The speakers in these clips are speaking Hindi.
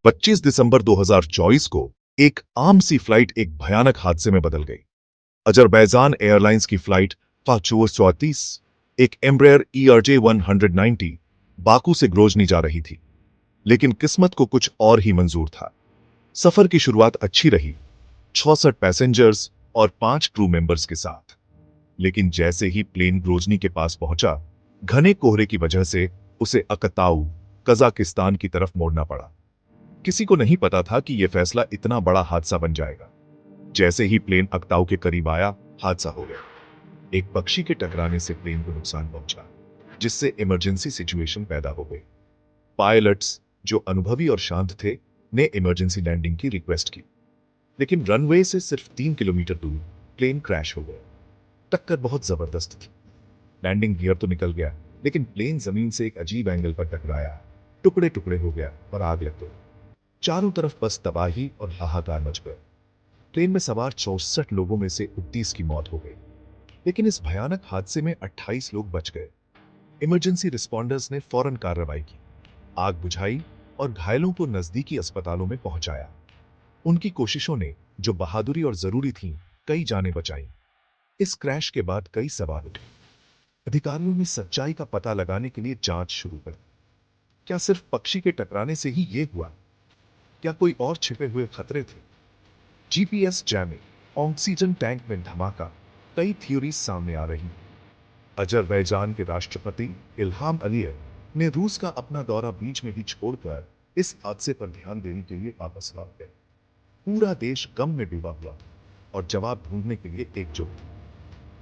25 दिसंबर 2024 को एक आम सी फ्लाइट एक भयानक हादसे में बदल गई। अजरबैजान एयरलाइंस की फ्लाइट FA34 एक एम्ब्रेयर ERJ-190 बाकू से ग्रोजनी जा रही थी, लेकिन किस्मत को कुछ और ही मंजूर था। सफर की शुरुआत अच्छी रही, 66 पैसेंजर्स और 5 क्रू मेंबर्स के साथ। लेकिन जैसे ही प्लेन ग्रोजनी के पास पहुंचा, घने कोहरे की वजह से उसे अकताऊ, कजाकिस्तान की तरफ मोड़ना पड़ा। किसी को नहीं पता था कि यह फैसला इतना बड़ा हादसा बन जाएगा। जैसे ही प्लेन अकताऊ के करीब आया, हादसा हो गया। एक पक्षी के टकराने से प्लेन को नुकसान पहुंचा, जिससे इमरजेंसी सिचुएशन पैदा हो गई। पायलट्स, जो अनुभवी और शांत थे, ने इमरजेंसी लैंडिंग की रिक्वेस्ट की, लेकिन रनवे से सिर्फ 3 किलोमीटर दूर प्लेन क्रैश हो गया। टक्कर बहुत जबरदस्त थी। लैंडिंग गियर तो निकल गया, लेकिन प्लेन जमीन से एक अजीब एंगल पर टकराया, टुकड़े टुकड़े हो गया और आग लग गई। चारों तरफ बस तबाही और हाहाकार मच गए। प्लेन में सवार 64 लोगों में से 29 की मौत हो गई, लेकिन इस भयानक हादसे में 28 लोग बच गए। इमरजेंसी रिस्पॉन्डर्स ने फौरन कार्रवाई की, आग बुझाई और घायलों को नजदीकी अस्पतालों में पहुंचाया। उनकी कोशिशों ने, जो बहादुरी और जरूरी थीं, कई जानें बचाई। इस क्रैश के बाद कई सवाल उठे। अधिकारियों ने सच्चाई का पता लगाने के लिए जांच शुरू कर दी। क्या सिर्फ पक्षी के टकराने से ही ये हुआ? क्या कोई और छिपे हुए खतरे थे? जीपीएस जैमिंग, ऑक्सीजन टैंक में धमाका, कई थ्योरीज सामने आ रही हैं। अजरबैजान के राष्ट्रपति इल्हाम अलीयव ने रूस का अपना दौरा बीच में ही छोड़कर इस हादसे पर ध्यान देने के लिए वापस लौट गए। पूरा देश गम में डूबा हुआ और जवाब ढूंढने के लिए एकजुट था।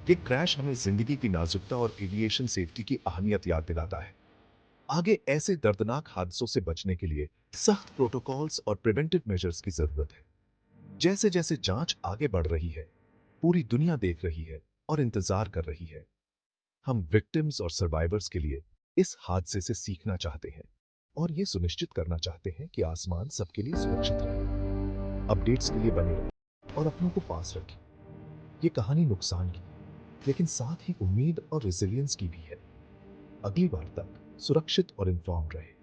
ये क्रैश हमें जिंदगी की नाजुकता और एविएशन सेफ्टी की अहमियत याद दिलाता है। आगे ऐसे दर्दनाक हादसों से बचने के लिए सख्त प्रोटोकॉल्स और प्रिवेंटिव मेजर्स की जरूरत है। जैसे जैसे जांच आगे बढ़ रही है, पूरी दुनिया देख रही है और इंतजार कर रही है। हम विक्टिम्स और सर्वाइवर्स के लिए इस हादसे से सीखना चाहते हैं और ये सुनिश्चित करना चाहते हैं कि आसमान सबके लिए सुरक्षित रहे। अपडेट्स के लिए बने रहें और अपनों को पास रखें। ये कहानी नुकसान की, लेकिन साथ ही उम्मीद और रेजिलियंस की भी है। अगली बार तक सुरक्षित और इन्फॉर्म्ड रहे।